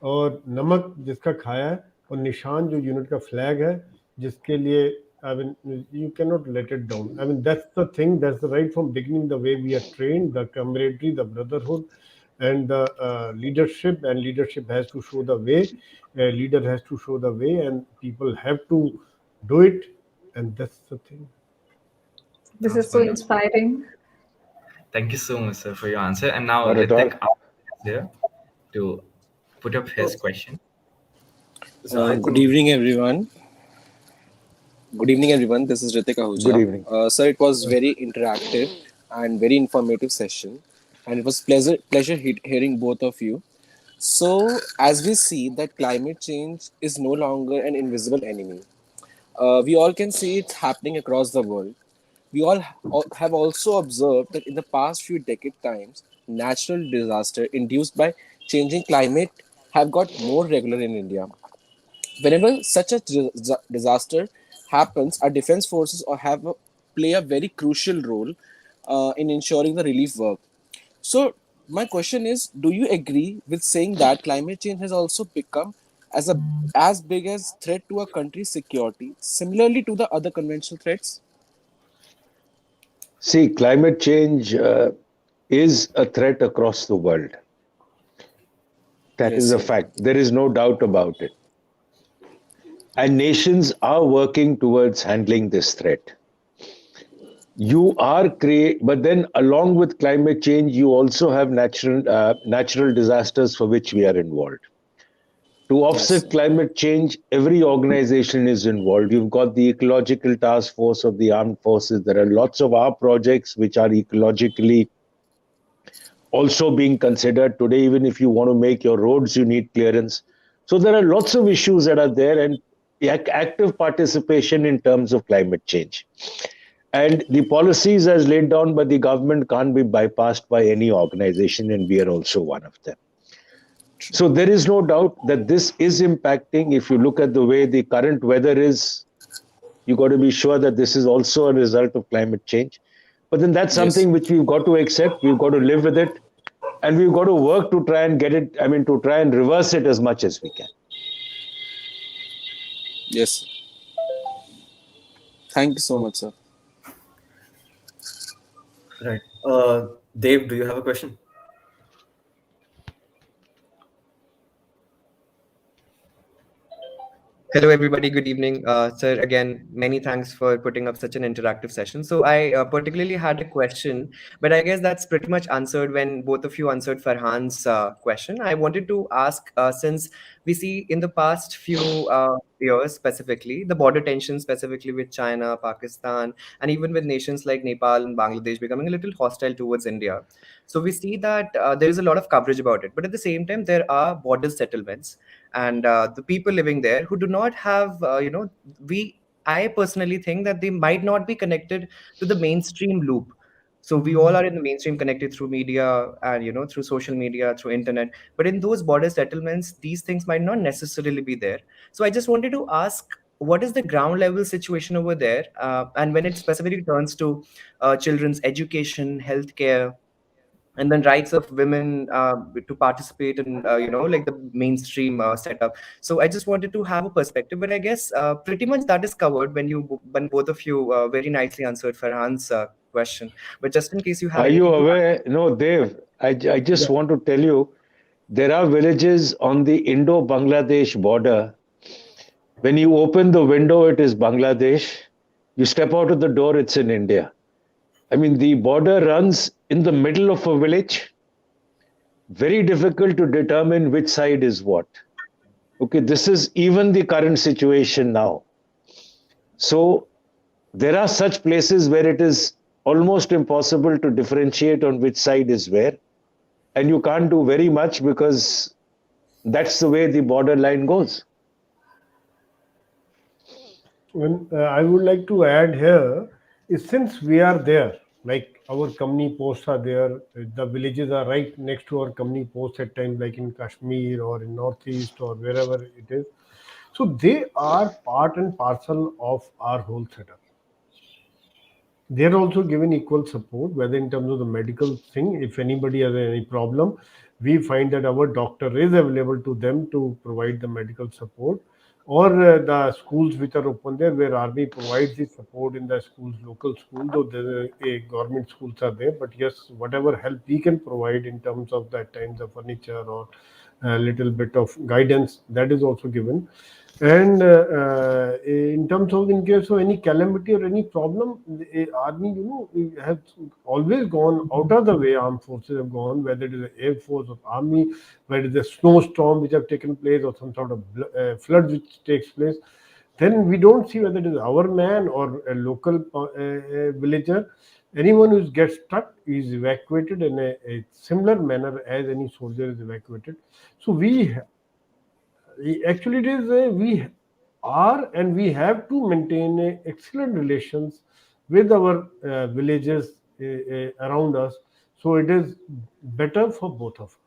और नमक जिसका खाया है और निशान जो यूनिट का फ्लैग है जिसके लिए I mean you cannot let it down. I mean that's the thing. That's the right from beginning the way we are trained, the camaraderie, the brotherhood, and the leadership. And leadership has to show the way. Leader has to show the way, and people have to do it. And that's the thing. This That's is so wonderful. inspiring. Thank you so much, sir, for your answer. And now Not at all. Ritik is here to put up his question. Good evening, everyone. Good evening, everyone. This is Ritik Ahuja. Good evening. Sir, it was very interactive and very informative session, and it was pleasure hearing both of you. So, as we see that climate change is no longer an invisible enemy, we all can see it's happening across the world. We all have also observed that in the past few decade times, natural disaster induced by changing climate have got more regular in India. Whenever such a disaster happens, our defense forces play a very crucial role in ensuring the relief work. So, my question is, do you agree with saying that climate change has also become as a as big as threat to a country's security, similarly to the other conventional threats? See, climate change is a threat across the world. That is Yes, a sir. fact. There is no doubt about it. And nations are working towards handling this threat. But then along with climate change, you also have natural disasters for which we are involved. To Yes, offset sir. climate change, every organization is involved. You've got the ecological task force of the armed forces. There are lots of our projects which are ecologically also being considered today. Even if you want to make your roads, you need clearance. So there are lots of issues that are there, and active participation in terms of climate change. And the policies as laid down by the government can't be bypassed by any organization, and we are also one of them. True. So there is no doubt that this is impacting. If you look at the way the current weather is, you got to be sure that this is also a result of climate change. But then that's Yes. something which we've got to accept. We've got to live with it, and we've got to work to try and get it. I mean, to try and reverse it as much as we can. Yes. Thank you so much, sir. Right. Dave, do you have a question? Hello, everybody. Good evening. Sir, again, many thanks for putting up such an interactive session. So, I particularly had a question, but I guess that's pretty much answered when both of you answered Farhan's question. I wanted to ask since we see in the past few years, specifically, the border tension, specifically with China, Pakistan, and even with nations like Nepal and Bangladesh becoming a little hostile towards India. So, we see that there is a lot of coverage about it. But at the same time, there are border settlements and the people living there who do not have we I personally think that they might not be connected to the mainstream loop. So we all are in the mainstream, connected through media and through social media, through internet, but in those border settlements these things might not necessarily be there. So I just wanted to ask, what is the ground level situation over there, and when it specifically turns to children's education, healthcare, and then rights of women to participate in like the mainstream setup. So I just wanted to have a perspective, but I guess pretty much that is covered when both of you very nicely answered Farhan's question. But just in case you have Are you anything to add. aware? No, Dave, I Yeah. just want to tell you there are villages on the Indo Bangladesh border. When you open the window, it is Bangladesh. You step out of the door, it's in India. I mean, the border runs in the middle of a village. Very difficult to determine which side is what. Okay, this is even the current situation now. So there are such places where it is almost impossible to differentiate on which side is where, and you can't do very much because that's the way the borderline goes. When I would like to add here is, since we are there, like our company posts are there, the villages are right next to our company posts at times, like in Kashmir or in Northeast or wherever it is. So they are part and parcel of our whole setup. They're also given equal support, whether in terms of the medical thing. If anybody has any problem, we find that our doctor is available to them to provide the medical support, or the schools which are open there, where army provides the support in the schools, local schools, though the government schools are there. But yes, whatever help we can provide in terms of that times of furniture or a little bit of guidance, that is also given. And in terms of, in case of any calamity or any problem, the army, has always gone out of the way. Armed forces have gone, whether it is the air force or army, whether it is a snowstorm which have taken place or some sort of flood which takes place. Then we don't see whether it is our man or a local villager. Anyone who gets stuck is evacuated in a similar manner as any soldier is evacuated. So actually, it is we are and we have to maintain excellent relations with our villages around us. So it is better for both of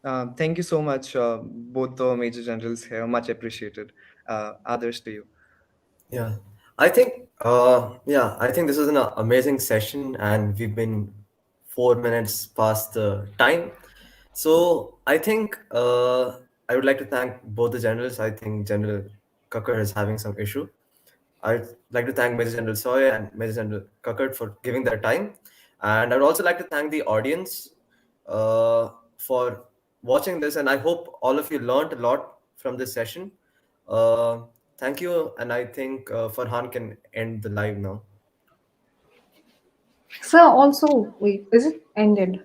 us. Thank you so much, both the major generals here, much appreciated. Others to you. Yeah, I think this is an amazing session, and we've been 4 minutes past the time. So I think I would like to thank both the generals. I think General Kakar is having some issue. I'd like to thank Major General Soy and Major General Kakar for giving their time. And I'd also like to thank the audience for watching this. And I hope all of you learned a lot from this session. Uh, Thank you. And I think Farhan can end the live now. Sir, also, wait, is it ended?